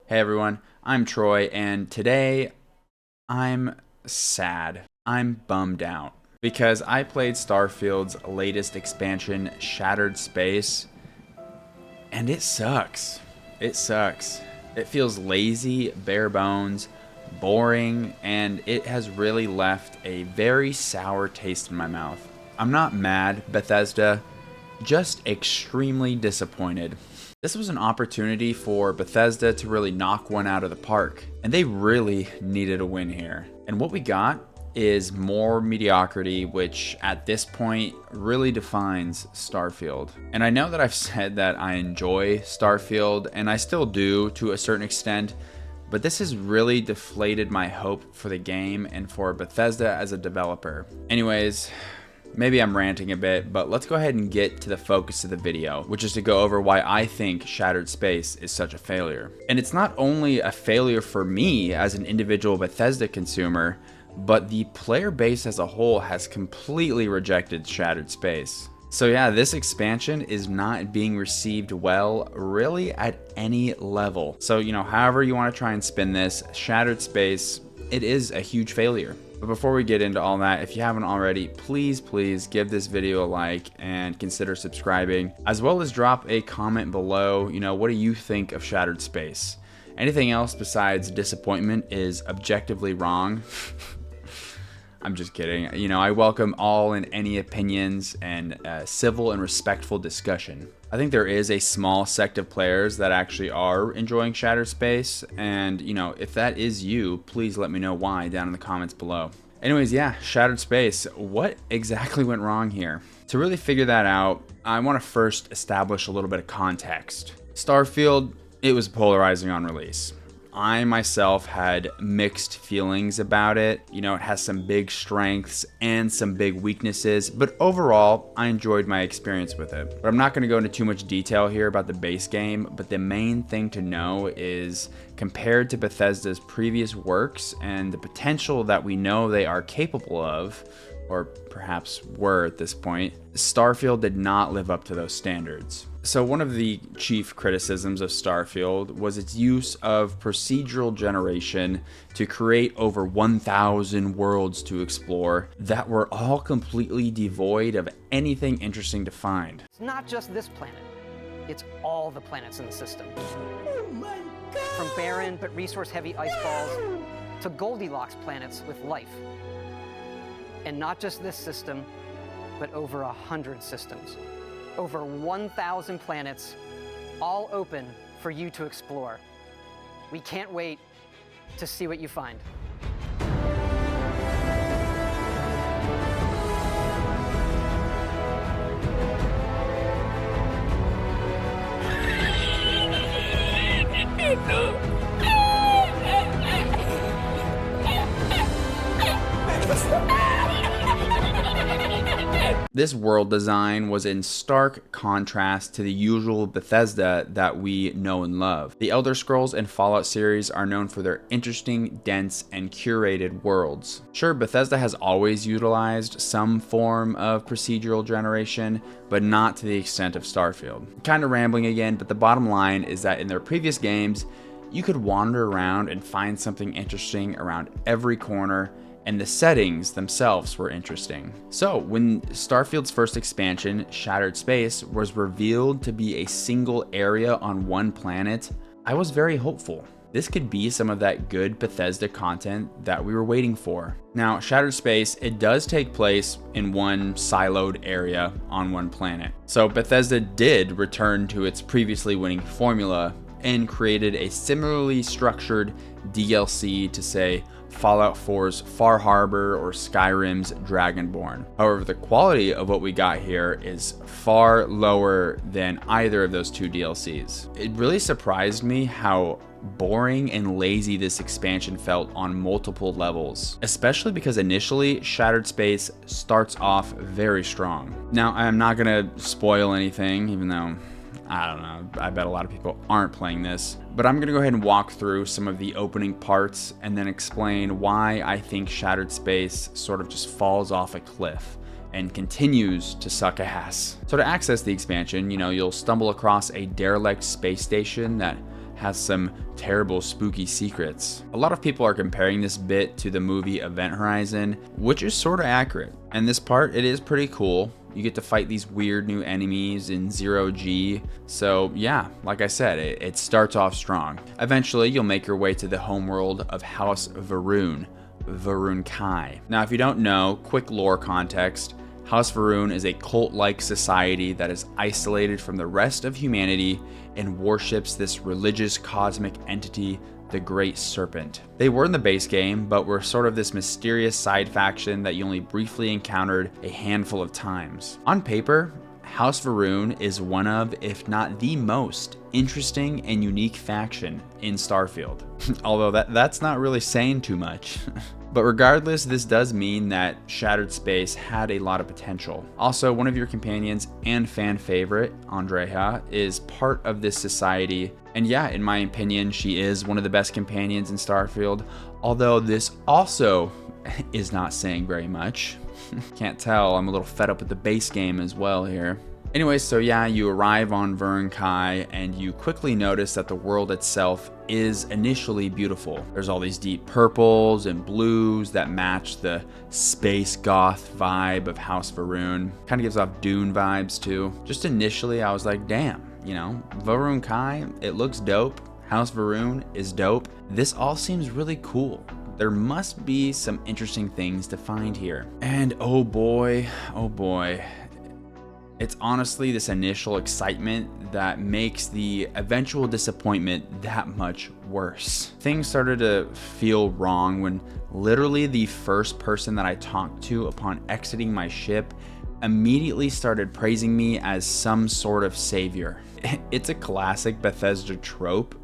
Hey everyone, I'm Troy, and today I'm sad. I'm bummed out because I played Starfield's latest expansion, Shattered Space, and it sucks. It sucks. It feels lazy, bare bones, boring, and it has really left a very sour taste in my mouth. I'm not mad, Bethesda, just extremely disappointed. This was an opportunity for Bethesda to really knock one out of the park, and they really needed a win here. And what we got is more mediocrity, which at this point really defines Starfield. And I know that I've said that I enjoy Starfield, and I still do to a certain extent, but this has really deflated my hope for the game and for Bethesda as a developer. Anyways, maybe I'm ranting a bit, but let's go ahead and get to the focus of the video, which is to go over why I think Shattered Space is such a failure. And it's not only a failure for me as an individual Bethesda consumer, but the player base as a whole has completely rejected Shattered Space. So yeah, this expansion is not being received well, really at any level. So, however you want to try and spin this, Shattered Space, it is a huge failure. But before we get into all that, if you haven't already, please give this video a like and consider subscribing, as well as drop a comment below. What do you think of Shattered Space? Anything else besides disappointment is objectively wrong. I'm just kidding. I welcome all and any opinions and civil and respectful discussion. I think there is a small sect of players that actually are enjoying Shattered Space, and if that is you, please let me know why down in the comments below. Anyways, yeah, Shattered Space, what exactly went wrong here? To really figure that out, I want to first establish a little bit of context. Starfield, it was polarizing on release. I myself had mixed feelings about it. It has some big strengths and some big weaknesses, but overall, I enjoyed my experience with it. But I'm not going to go into too much detail here about the base game, but the main thing to know is compared to Bethesda's previous works and the potential that we know they are capable of, or perhaps were at this point, Starfield did not live up to those standards. So one of the chief criticisms of Starfield was its use of procedural generation to create over 1,000 worlds to explore that were all completely devoid of anything interesting to find. It's not just this planet, it's all the planets in the system. Oh my God! From barren but resource-heavy ice balls to Goldilocks planets with life. And not just this system, but over 100 systems. Over 1,000 planets, all open for you to explore. We can't wait to see what you find. This world design was in stark contrast to the usual Bethesda that we know and love. The Elder Scrolls and Fallout series are known for their interesting, dense, and curated worlds. Sure, Bethesda has always utilized some form of procedural generation, but not to the extent of Starfield. Kind of rambling again, but the bottom line is that in their previous games, you could wander around and find something interesting around every corner, and the settings themselves were interesting. So when Starfield's first expansion, Shattered Space, was revealed to be a single area on one planet, I was very hopeful. This could be some of that good Bethesda content that we were waiting for. Now, Shattered Space, it does take place in one siloed area on one planet. So Bethesda did return to its previously winning formula and created a similarly structured DLC to, say, Fallout 4's Far Harbor or Skyrim's Dragonborn. However, the quality of what we got here is far lower than either of those two DLCs. It really surprised me how boring and lazy this expansion felt on multiple levels, especially because initially Shattered Space starts off very strong. Now, I'm not gonna spoil anything, even though I don't know, I bet a lot of people aren't playing this, but I'm gonna go ahead and walk through some of the opening parts and then explain why I think Shattered Space sort of just falls off a cliff and continues to suck ass. So to access the expansion, you'll stumble across a derelict space station that has some terrible spooky secrets. A lot of people are comparing this bit to the movie Event Horizon, which is sort of accurate. And this part, it is pretty cool. You get to fight these weird new enemies in 0G. So yeah, like I said, it starts off strong. Eventually, you'll make your way to the homeworld of House Va'ruun, Va'ruun Kai. Now, if you don't know, quick lore context, House Va'ruun is a cult-like society that is isolated from the rest of humanity and worships this religious cosmic entity, the Great Serpent. They were in the base game, but were sort of this mysterious side faction that you only briefly encountered a handful of times. On paper, House Va'ruun is one of, if not the most, interesting and unique faction in Starfield. Although that's not really saying too much. But regardless, this does mean that Shattered Space had a lot of potential. Also, one of your companions and fan favorite, Andrea, is part of this society. And yeah, in my opinion, she is one of the best companions in Starfield. Although this also is not saying very much. Can't tell, I'm a little fed up with the base game as well here. Anyways, so yeah, you arrive on Va'ruun Kai and you quickly notice that the world itself is initially beautiful. There's all these deep purples and blues that match the space goth vibe of House Va'ruun. Kind of gives off Dune vibes too. Just initially I was like, damn, you know, Va'ruun Kai, it looks dope. House Va'ruun is dope. This all seems really cool. There must be some interesting things to find here. And oh boy, it's honestly this initial excitement that makes the eventual disappointment that much worse. Things started to feel wrong when literally the first person that I talked to upon exiting my ship immediately started praising me as some sort of savior. It's a classic Bethesda trope,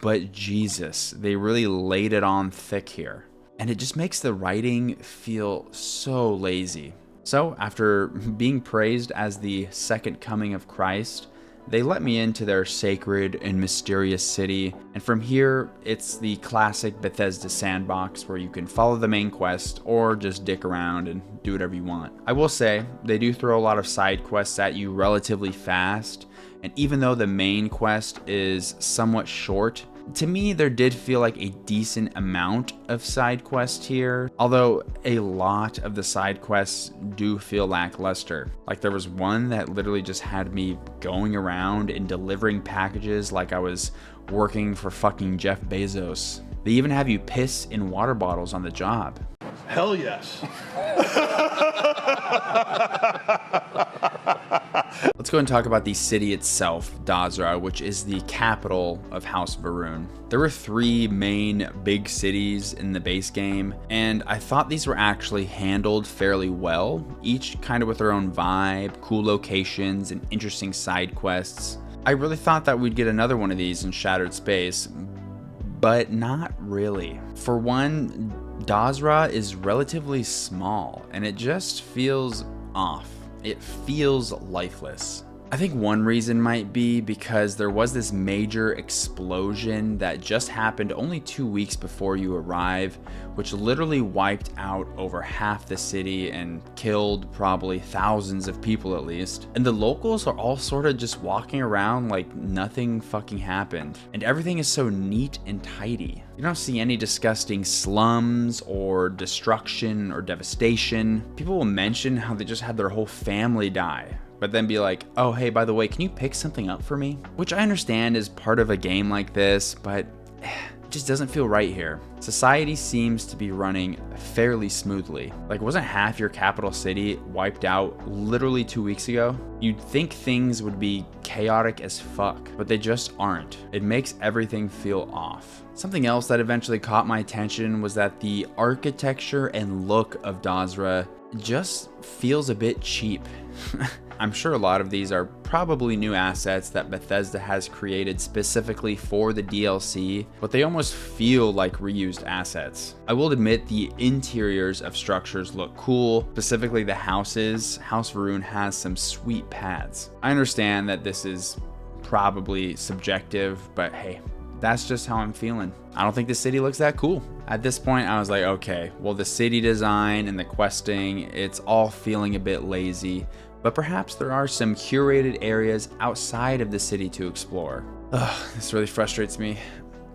but Jesus, they really laid it on thick here. And it just makes the writing feel so lazy. So, after being praised as the second coming of Christ, they let me into their sacred and mysterious city, and from here, it's the classic Bethesda sandbox where you can follow the main quest or just dick around and do whatever you want. I will say, they do throw a lot of side quests at you relatively fast, and even though the main quest is somewhat short, to me, there did feel like a decent amount of side quests here, although a lot of the side quests do feel lackluster. Like there was one that literally just had me going around and delivering packages like I was working for fucking Jeff Bezos. They even have you piss in water bottles on the job. Hell yes. Let's go and talk about the city itself, Dazra, which is the capital of House Va'ruun. There were 3 main big cities in the base game, and I thought these were actually handled fairly well, each kind of with their own vibe, cool locations, and interesting side quests. I really thought that we'd get another one of these in Shattered Space, but not really. For one, Dazra is relatively small, and it just feels off. It feels lifeless. I think one reason might be because there was this major explosion that just happened only 2 weeks before you arrive, which literally wiped out over half the city and killed probably thousands of people at least. And the locals are all sort of just walking around like nothing fucking happened. And everything is so neat and tidy. You don't see any disgusting slums or destruction or devastation. People will mention how they just had their whole family die, but then be like, oh, hey, by the way, can you pick something up for me? Which I understand is part of a game like this, but it just doesn't feel right here. Society seems to be running fairly smoothly. Like, wasn't half your capital city wiped out literally 2 weeks ago? You'd think things would be chaotic as fuck, but they just aren't. It makes everything feel off. Something else that eventually caught my attention was that the architecture and look of Dazra just feels a bit cheap. I'm sure a lot of these are probably new assets that Bethesda has created specifically for the DLC, but they almost feel like reused assets. I will admit the interiors of structures look cool, specifically the houses. House Va'ruun has some sweet paths. I understand that this is probably subjective, but hey, that's just how I'm feeling. I don't think the city looks that cool. At this point, I was like, okay, well, the city design and the questing, it's all feeling a bit lazy, but perhaps there are some curated areas outside of the city to explore. Ugh, this really frustrates me.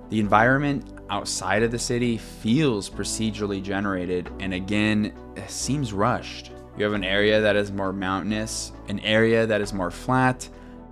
The environment outside of the city feels procedurally generated, and again, it seems rushed. You have an area that is more mountainous, an area that is more flat,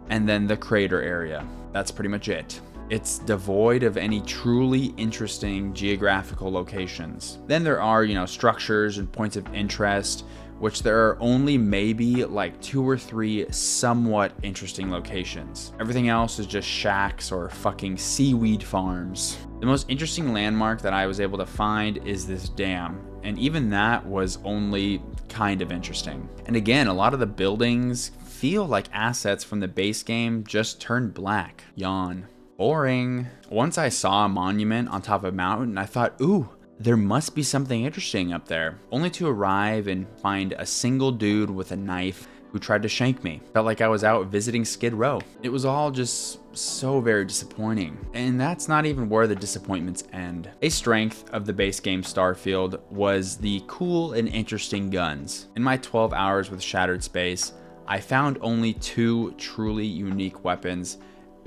and then the crater area. That's pretty much it. It's devoid of any truly interesting geographical locations. Then there are, structures and points of interest, which there are only maybe like 2 or 3 somewhat interesting locations. Everything else is just shacks or fucking seaweed farms. The most interesting landmark that I was able to find is this dam, and even that was only kind of interesting. And again, a lot of the buildings feel like assets from the base game just turned black. Yawn. Boring. Once I saw a monument on top of a mountain, I thought, ooh, there must be something interesting up there, only to arrive and find a single dude with a knife who tried to shank me. Felt like I was out visiting Skid Row. It was all just so very disappointing. And that's not even where the disappointments end. A strength of the base game Starfield was the cool and interesting guns. In my 12 hours with Shattered Space, I found only 2 truly unique weapons,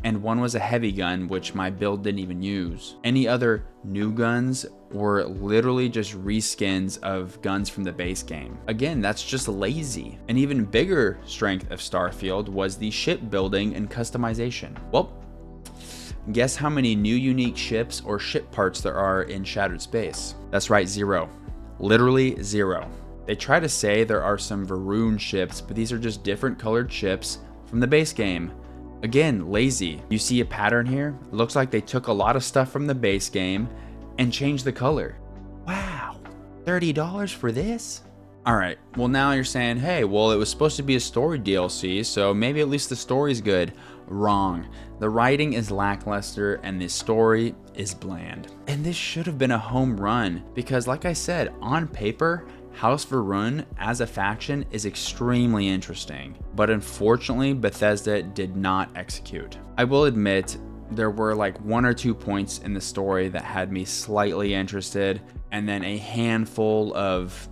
and one was a heavy gun, which my build didn't even use. Any other new guns were literally just reskins of guns from the base game. Again, that's just lazy. An even bigger strength of Starfield was the ship building and customization. Well, guess how many new unique ships or ship parts there are in Shattered Space? That's right, 0. Literally 0. They try to say there are some Varun ships, but these are just different colored ships from the base game. Again, lazy. You see a pattern here? It looks like they took a lot of stuff from the base game and changed the color. Wow, $30 for this? Alright, well now you're saying, hey, well it was supposed to be a story DLC, so maybe at least the story's good. Wrong. The writing is lackluster and the story is bland. And this should have been a home run, because like I said, on paper, House Varun as a faction is extremely interesting, but unfortunately Bethesda did not execute. I will admit, there were like 1 or 2 points in the story that had me slightly interested, and then a handful of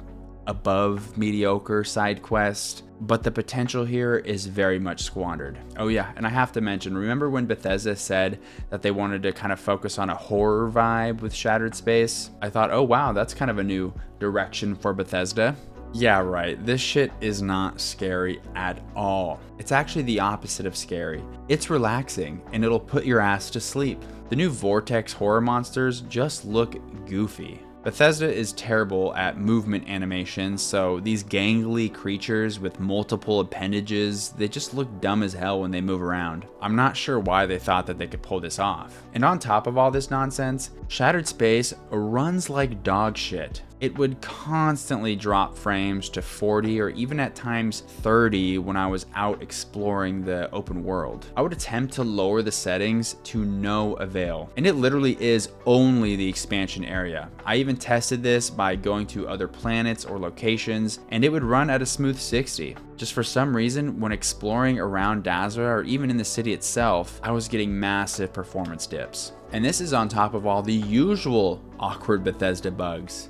above mediocre side quests, but the potential here is very much squandered. Oh yeah, and I have to mention, remember when Bethesda said that they wanted to kind of focus on a horror vibe with Shattered Space? I thought, oh wow, that's kind of a new direction for Bethesda. Yeah, right, this shit is not scary at all. It's actually the opposite of scary. It's relaxing, and it'll put your ass to sleep. The new Vortex horror monsters just look goofy. Bethesda is terrible at movement animations, so these gangly creatures with multiple appendages, they just look dumb as hell when they move around. I'm not sure why they thought that they could pull this off. And on top of all this nonsense, Shattered Space runs like dog shit. It would constantly drop frames to 40 or even at times 30 when I was out exploring the open world. I would attempt to lower the settings to no avail, and it literally is only the expansion area. I even tested this by going to other planets or locations, and it would run at a smooth 60. Just for some reason, when exploring around Dazra or even in the city itself, I was getting massive performance dips. And this is on top of all the usual awkward Bethesda bugs.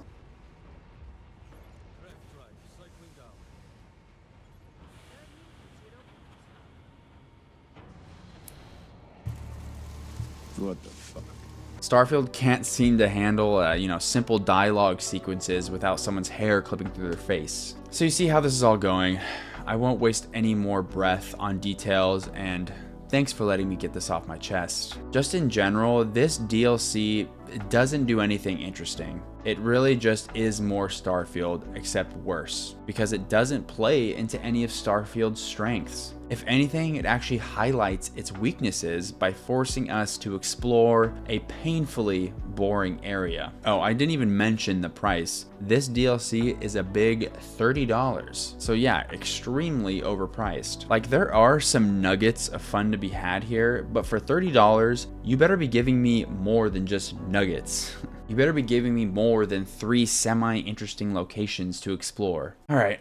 What the fuck? Starfield can't seem to handle, simple dialogue sequences without someone's hair clipping through their face. So you see how this is all going. I won't waste any more breath on details, and thanks for letting me get this off my chest. Just in general, this DLC doesn't do anything interesting. It really just is more Starfield, except worse, because it doesn't play into any of Starfield's strengths. If anything, it actually highlights its weaknesses by forcing us to explore a painfully boring area. Oh, I didn't even mention the price. This DLC is a big $30. So yeah, extremely overpriced. Like, there are some nuggets of fun to be had here, but for $30, you better be giving me more than just nuggets. You better be giving me more than 3 semi-interesting locations to explore. All right.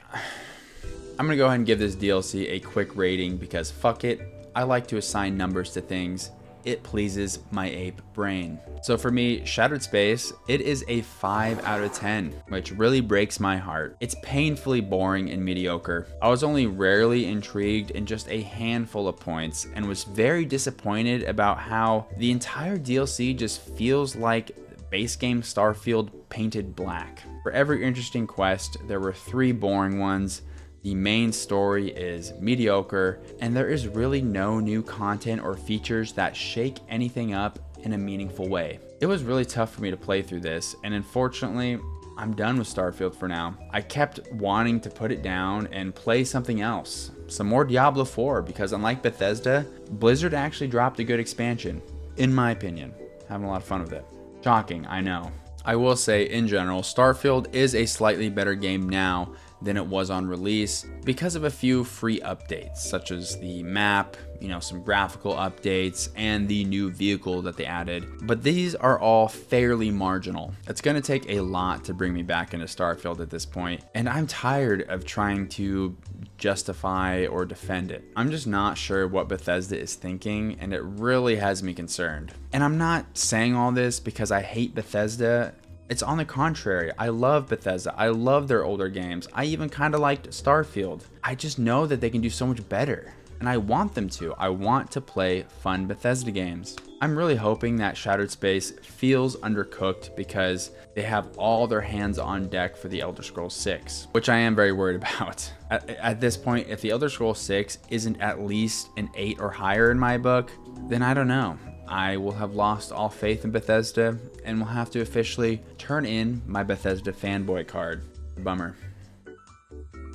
I'm gonna go ahead and give this DLC a quick rating because fuck it, I like to assign numbers to things. it pleases my ape brain. So for me, Shattered Space, it is a 5 out of 10, which really breaks my heart. It's painfully boring and mediocre. I was only rarely intrigued in just a handful of points and was very disappointed about how the entire DLC just feels like base game Starfield painted black. For every interesting quest, there were 3 boring ones. The main story is mediocre, and there is really no new content or features that shake anything up in a meaningful way. It was really tough for me to play through this, and unfortunately, I'm done with Starfield for now. I kept wanting to put it down and play something else, some more Diablo 4, because unlike Bethesda, Blizzard actually dropped a good expansion, in my opinion. Having a lot of fun with it. Shocking, I know. I will say, in general, Starfield is a slightly better game now than it was on release because of a few free updates, such as the map, some graphical updates, and the new vehicle that they added. But these are all fairly marginal. It's going to take a lot to bring me back into Starfield at this point, and I'm tired of trying to justify or defend it. I'm just not sure what Bethesda is thinking, and it really has me concerned. And I'm not saying all this because I hate Bethesda. It's on the contrary. I love Bethesda. I love their older games. I even kind of liked Starfield. I just know that they can do so much better, and I want them to. I want to play fun Bethesda games. I'm really hoping that Shattered Space feels undercooked because they have all their hands on deck for the Elder Scrolls 6, which I am very worried about. At this point, if the Elder Scrolls 6 isn't at least an 8 or higher in my book, then I don't know. I will have lost all faith in Bethesda and will have to officially turn in my Bethesda fanboy card. Bummer.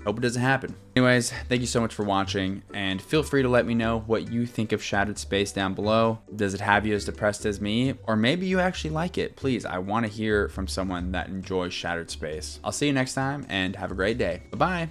Hope it doesn't happen. Anyways, thank you so much for watching, and feel free to let me know what you think of Shattered Space down below. Does it have you as depressed as me? Or maybe you actually like it. Please, I want to hear from someone that enjoys Shattered Space. I'll see you next time, and have a great day. Bye-bye.